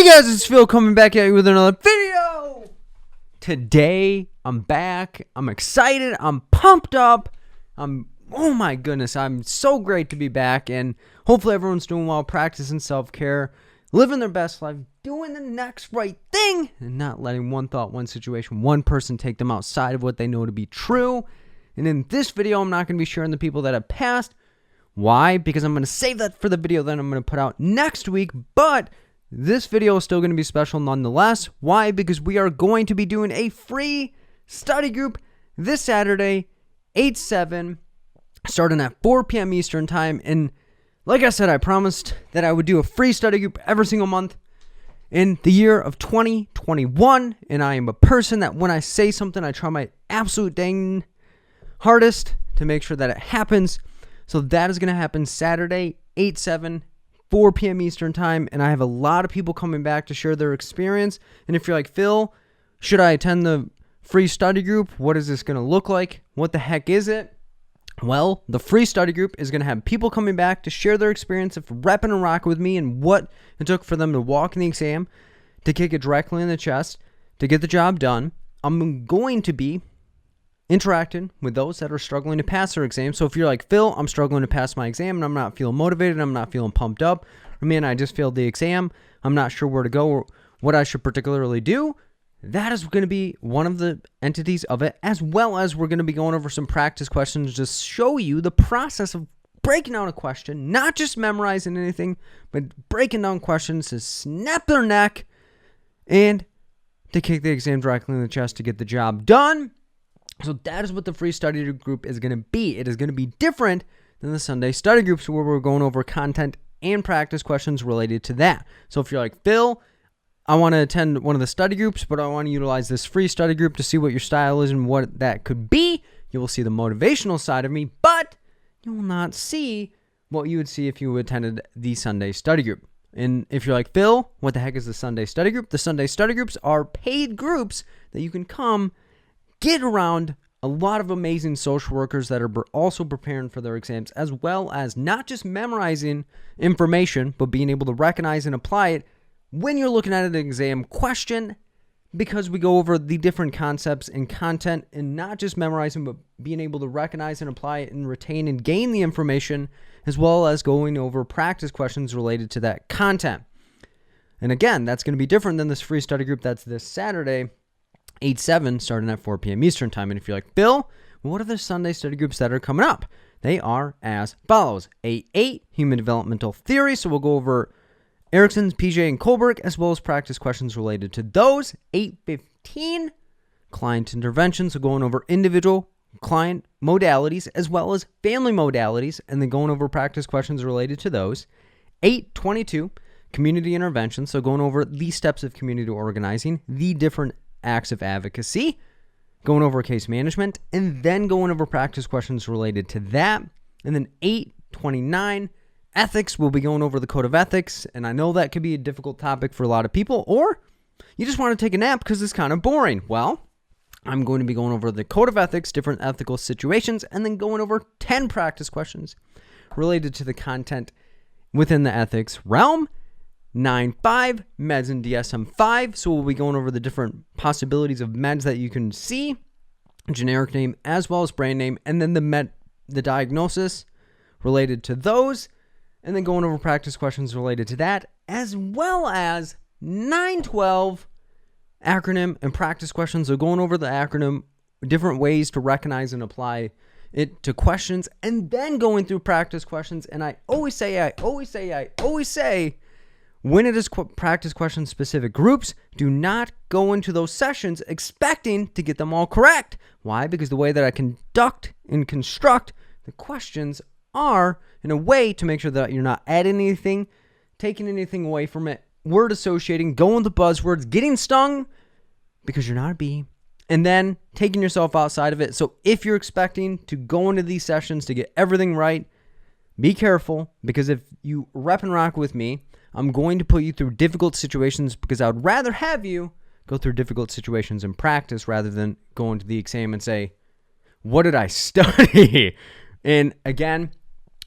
guys, it's Phil coming back at you with another video. Today, I'm back. I'm excited. I'm pumped up. Oh my goodness, I'm so great to be back. And hopefully everyone's doing well, practicing self-care, living their best life, doing the next right thing, and not letting one thought, one situation, one person take them outside of what they know to be true. And in this video, I'm not going to be sharing the people that have passed. Why? Because I'm going to save that for the video that I'm going to put out next week. But this video is still going to be special nonetheless. Why? Because we are going to be doing a free study group this Saturday, 8/7, starting at 4 p.m. Eastern Time. And like I said, I promised that I would do a free study group every single month in the year of 2021. And I am a person that when I say something, I try my absolute dang hardest to make sure that it happens. So that is going to happen Saturday, 8/7, 4 p.m. Eastern Time. And I have a lot of people coming back to share their experience. And if you're like, Phil, should I attend the free study group? What is this going to look like? What the heck is it? Well, the free study group is going to have people coming back to share their experience of repping and rocking with me and what it took for them to walk in the exam, to kick it directly in the chest, to get the job done. I'm going to be interacting with those that are struggling to pass their exam. So if you're like, Phil, I'm struggling to pass my exam and I'm not feeling motivated, I'm not feeling pumped up, or man, I just failed the exam, I'm not sure where to go or what I should particularly do, that is going to be one of the entities of it, as well as we're going to be going over some practice questions to show you the process of breaking down a question, not just memorizing anything, but breaking down questions to snap their neck and to kick the exam directly in the chest to get the job done. So that is what the free study group is going to be. It is going to be different than the Sunday study groups where we're going over content and practice questions related to that. So if you're like, Phil, I want to attend one of the study groups, but I want to utilize this free study group to see what your style is and what that could be, you will see the motivational side of me, but you will not see what you would see if you attended the Sunday study group. And if you're like, Phil, what the heck is the Sunday study group? The Sunday study groups are paid groups that you can come get around a lot of amazing social workers that are also preparing for their exams, as well as not just memorizing information, but being able to recognize and apply it when you're looking at an exam question, because we go over the different concepts and content and not just memorizing, but being able to recognize and apply it and retain and gain the information, as well as going over practice questions related to that content. And again, that's going to be different than this free study group that's this Saturday, 8/7, starting at 4 p.m. Eastern Time. And if you're like, Bill, what are the Sunday study groups that are coming up? They are as follows. 8/8, Human Developmental Theory. So we'll go over Erickson's, PJ, and Kohlberg, as well as practice questions related to those. 8/15, Client Intervention. So going over individual client modalities, as well as family modalities, and then going over practice questions related to those. 8/22, Community Intervention. So going over the steps of community organizing, the different acts of advocacy, going over case management, and then going over practice questions related to that. And then 8/29, ethics. We'll be going over the code of ethics, and I know that could be a difficult topic for a lot of people, or you just want to take a nap because it's kind of boring. Well, I'm going to be going over the code of ethics, different ethical situations, and then going over 10 practice questions related to the content within the ethics realm. 9/5, meds and DSM-5. So we'll be going over the different possibilities of meds that you can see, generic name as well as brand name, and then the diagnosis related to those, and then going over practice questions related to that, as well as 9/12, acronym and practice questions. So going over the acronym, different ways to recognize and apply it to questions, and then going through practice questions. And I always say, when it is practice question specific groups, do not go into those sessions expecting to get them all correct. Why? Because the way that I conduct and construct the questions are in a way to make sure that you're not adding anything, taking anything away from it, word associating, going to buzzwords, getting stung because you're not a bee, and then taking yourself outside of it. So if you're expecting to go into these sessions to get everything right, be careful, because if you rep and rock with me, I'm going to put you through difficult situations, because I would rather have you go through difficult situations in practice rather than go into the exam and say, what did I study? And again,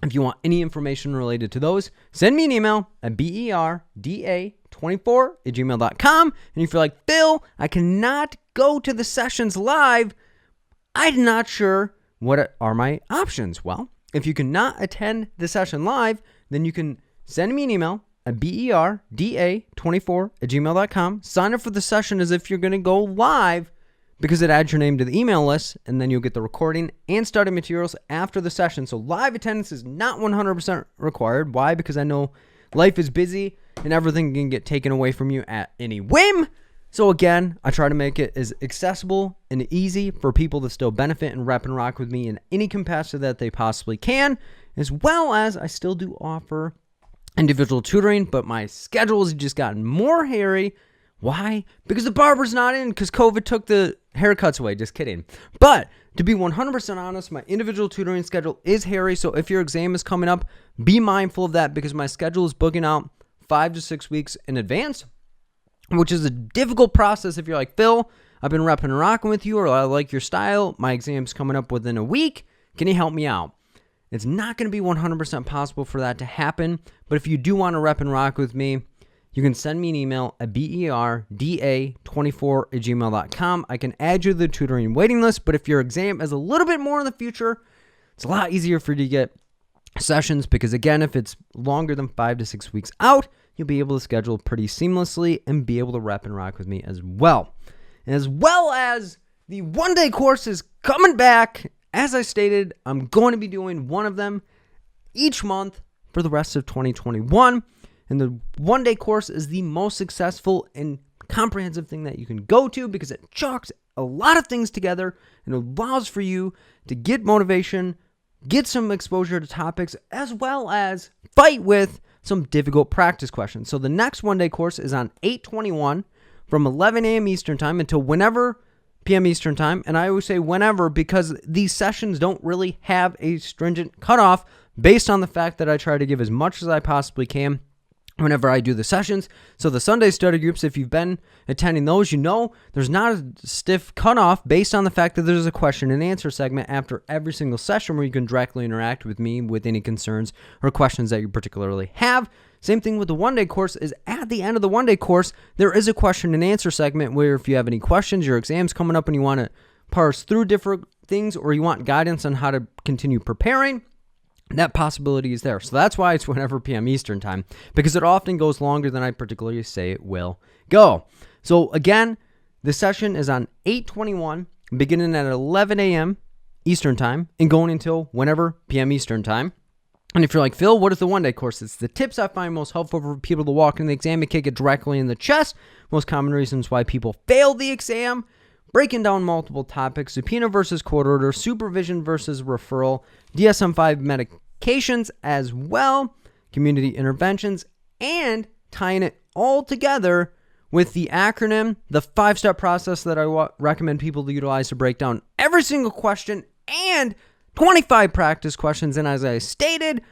If you want any information related to those, send me an email at berda24@gmail.com. And if you're like, Phil, I cannot go to the sessions live, I'm not sure what are my options. Well, if you cannot attend the session live, then you can send me an email at berda24@gmail.com. Sign up for the session as if you're going to go live, because it adds your name to the email list, and then you'll get the recording and study materials after the session. So live attendance is not 100% required. Why? Because I know life is busy and everything can get taken away from you at any whim. So again, I try to make it as accessible and easy for people to still benefit and rep and rock with me in any capacity that they possibly can, as well as I still do offer individual tutoring, but my schedule has just gotten more hairy. Why? Because the barber's not in, because COVID took the haircuts away. Just kidding. But to be 100% honest, my individual tutoring schedule is hairy. So if your exam is coming up, be mindful of that, because my schedule is booking out 5 to 6 weeks in advance, which is a difficult process. If you're like, Phil, I've been repping and rocking with you, or I like your style, my exam's coming up within a week, can you help me out? It's not going to be 100% possible for that to happen. But if you do want to rep and rock with me, you can send me an email at berda24@gmail.com. I can add you to the tutoring waiting list, but if your exam is a little bit more in the future, it's a lot easier for you to get sessions, because again, if it's longer than 5 to 6 weeks out, you'll be able to schedule pretty seamlessly and be able to rep and rock with me as well. And as well as the one-day course is coming back. As I stated, I'm going to be doing one of them each month for the rest of 2021. And the one-day course is the most successful and comprehensive thing that you can go to, because it chalks a lot of things together and allows for you to get motivation, get some exposure to topics, as well as fight with some difficult practice questions. So the next one-day course is on 8/21 from 11 a.m. Eastern Time until whenever p.m. Eastern Time. And I always say whenever, because these sessions don't really have a stringent cutoff, based on the fact that I try to give as much as I possibly can whenever I do the sessions. So the Sunday study groups, if you've been attending those, you know there's not a stiff cutoff, based on the fact that there's a question and answer segment after every single session where you can directly interact with me with any concerns or questions that you particularly have. Same thing with the one-day course, is at the end of the one-day course, there is a question and answer segment where if you have any questions, your exam's coming up and you want to parse through different things, or you want guidance on how to continue preparing, that possibility is there. So that's why it's whenever p.m. Eastern Time, because it often goes longer than I particularly say it will go. So again, the session is on 8/21, beginning at 11 a.m. Eastern Time and going until whenever p.m. Eastern Time. And if you're like, Phil, what is the one-day course? It's the tips I find most helpful for people to walk in the exam and kick it directly in the chest. Most common reasons why people fail the exam. Breaking down multiple topics, subpoena versus court order, supervision versus referral, DSM-5 medications as well, community interventions, and tying it all together with the acronym, the 5-step process that I recommend people to utilize to break down every single question, and 25 practice questions. And as I stated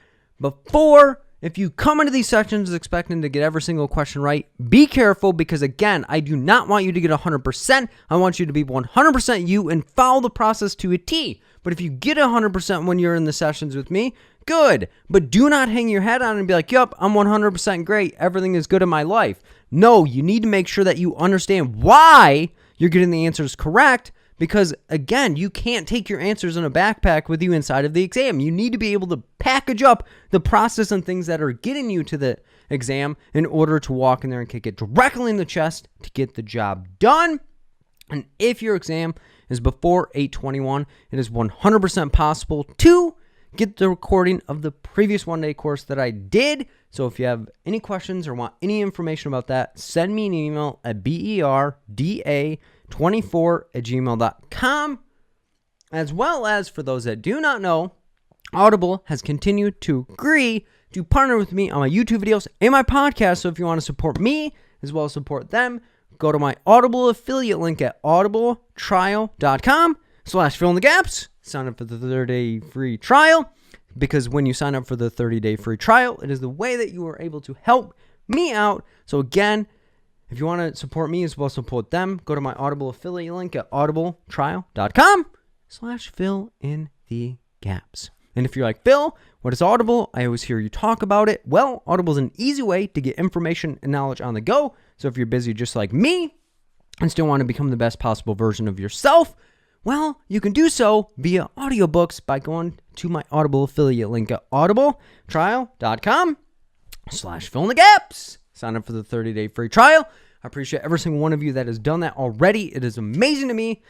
before, if you come into these sections expecting to get every single question right, be careful, because again, I do not want you to get 100%. I want you to be 100% you and follow the process to a T. But if you get 100% when you're in the sessions with me, good. But do not hang your head on it and be like, yup, I'm 100% great. Everything is good in my life. No, you need to make sure that you understand why you're getting the answers correct. Because again, you can't take your answers in a backpack with you inside of the exam. You need to be able to package up the process and things that are getting you to the exam in order to walk in there and kick it directly in the chest to get the job done. And if your exam is before 8/21, it is 100% possible to get the recording of the previous one-day course that I did. So if you have any questions or want any information about that, send me an email at berda24@gmail.com. As well as, for those that do not know, Audible has continued to agree to partner with me on my YouTube videos and my podcast. So if you want to support me as well as support them, go to my Audible affiliate link at audibletrial.com/fill-in-the-gaps. Sign up for the 30-day free trial, because when you sign up for the 30-day free trial, it is the way that you are able to help me out. So again, if you want to support me as well as support them, go to my Audible affiliate link at audibletrial.com/fill-in-the-gaps. And if you're like, Phil, what is Audible? I always hear you talk about it. Well, Audible is an easy way to get information and knowledge on the go. So if you're busy just like me and still want to become the best possible version of yourself, well, you can do so via audiobooks by going to my Audible affiliate link at audibletrial.com/fill-in-the-gaps. Sign up for the 30-day free trial. I appreciate every single one of you that has done that already. It is amazing to me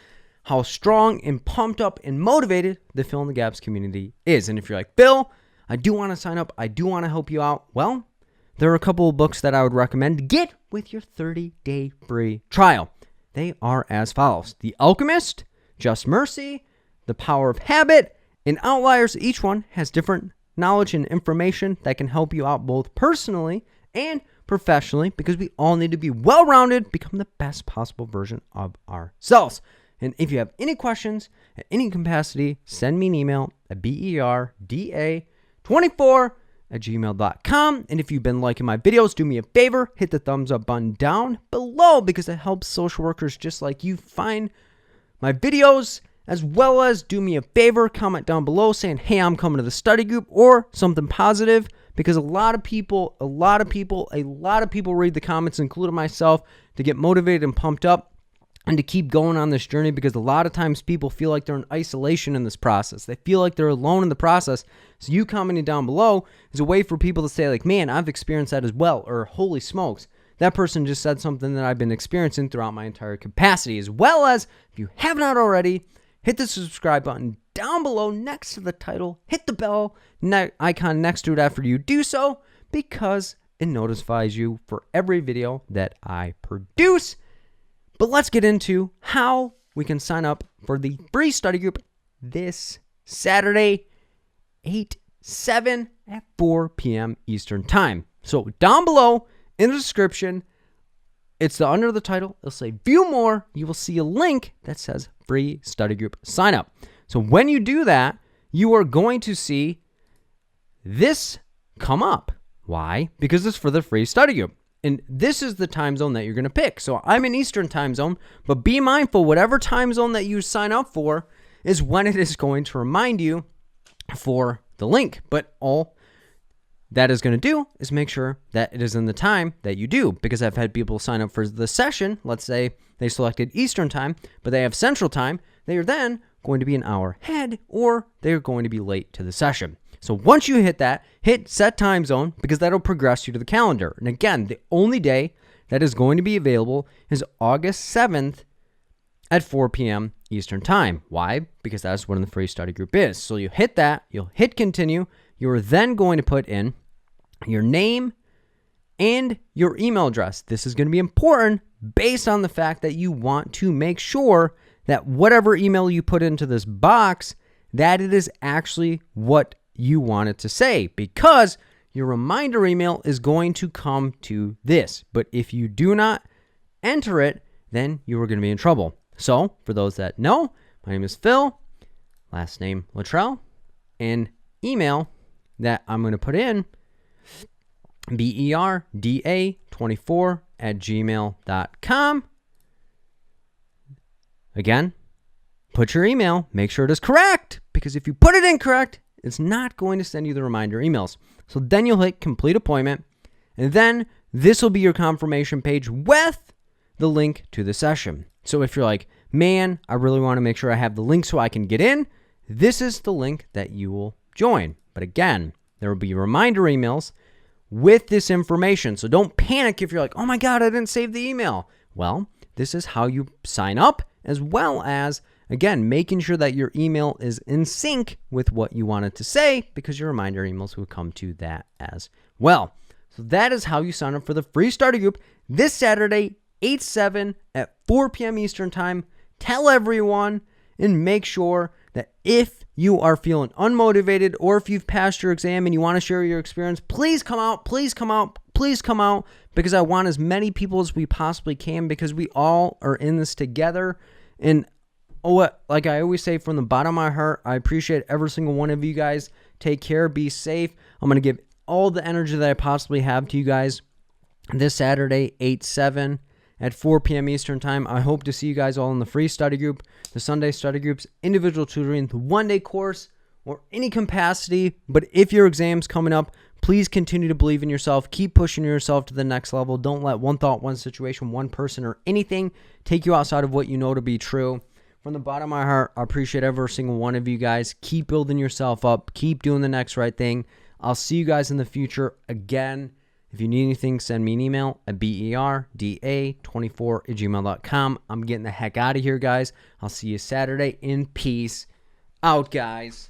how strong and pumped up and motivated the Fill in the Gaps community is. And if you're like, Bill, I do want to sign up, I do want to help you out, well, there are a couple of books that I would recommend to get with your 30-day free trial. They are as follows: The Alchemist, Just Mercy, The Power of Habit, and Outliers. Each one has different knowledge and information that can help you out both personally and professionally, because we all need to be well-rounded, become the best possible version of ourselves. And if you have any questions at any capacity, send me an email at berda24@gmail.com. And if you've been liking my videos, do me a favor, hit the thumbs up button down below, because it helps social workers just like you find my videos, as well as do me a favor, comment down below saying, hey, I'm coming to the study group, or something positive, because a lot of people read the comments, including myself, to get motivated and pumped up and to keep going on this journey, because a lot of times people feel like they're in isolation in this process. They feel like they're alone in the process. So you commenting down below is a way for people to say like, man, I've experienced that as well, or holy smokes, that person just said something that I've been experiencing throughout my entire capacity. As well as, if you have not already, hit the subscribe button down below next to the title. Hit the bell icon next to it after you do so, because it notifies you for every video that I produce. But let's get into how we can sign up for the free study group this Saturday, 8/7 at 4 p.m. Eastern Time. So down below in the description, it's under the title. It'll say view more. You will see a link that says free study group sign up. So when you do that, you are going to see this come up. Why? Because it's for the free study group. And this is the time zone that you're going to pick. So I'm in Eastern Time Zone, but be mindful, whatever time zone that you sign up for is when it is going to remind you for the link. But all that is going to do is make sure that it is in the time that you do, because I've had people sign up for the session. Let's say they selected Eastern Time, but they have Central Time. They are then going to be an hour ahead, or they're going to be late to the session. So once you hit that, hit set time zone, because that'll progress you to the calendar. And again, the only day that is going to be available is August 7th at 4 p.m. Eastern Time. Why? Because that's when the free study group is. So you hit that, you'll hit continue. You're then going to put in your name and your email address. This is going to be important based on the fact that you want to make sure that whatever email you put into this box, that it is actually what you want it to say, because your reminder email is going to come to this. But if you do not enter it, then you are going to be in trouble. So for those that know, my name is Phil, last name Luttrell, and email that I'm going to put in, berda24@gmail.com. Again, put your email, make sure it is correct, because if you put it incorrect, it's not going to send you the reminder emails. So then you'll hit complete appointment, and then this will be your confirmation page with the link to the session. So if you're like, man, I really want to make sure I have the link so I can get in, this is the link that you will join. But again, there will be reminder emails with this information. So don't panic if you're like, oh my God, I didn't save the email. Well, this is how you sign up, as well as, again, making sure that your email is in sync with what you want it to say, because your reminder emails will come to that as well. So that is how you sign up for the free study group this Saturday, 8/7 at 4 p.m. Eastern Time. Tell everyone, and make sure that if you are feeling unmotivated, or if you've passed your exam and you want to share your experience, please come out, please come out, please come out, because I want as many people as we possibly can, because we all are in this together. And like I always say, from the bottom of my heart, I appreciate every single one of you guys. Take care, be safe. I'm going to give all the energy that I possibly have to you guys this Saturday, 8/7 at 4 p.m. Eastern Time. I hope to see you guys all in the free study group, the Sunday study groups, individual tutoring, the one-day course, or any capacity. But if your exam's coming up, please continue to believe in yourself. Keep pushing yourself to the next level. Don't let one thought, one situation, one person, or anything take you outside of what you know to be true. From the bottom of my heart, I appreciate every single one of you guys. Keep building yourself up. Keep doing the next right thing. I'll see you guys in the future. Again, if you need anything, send me an email at berda24@gmail.com. I'm getting the heck out of here, guys. I'll see you Saturday in peace. Out, guys.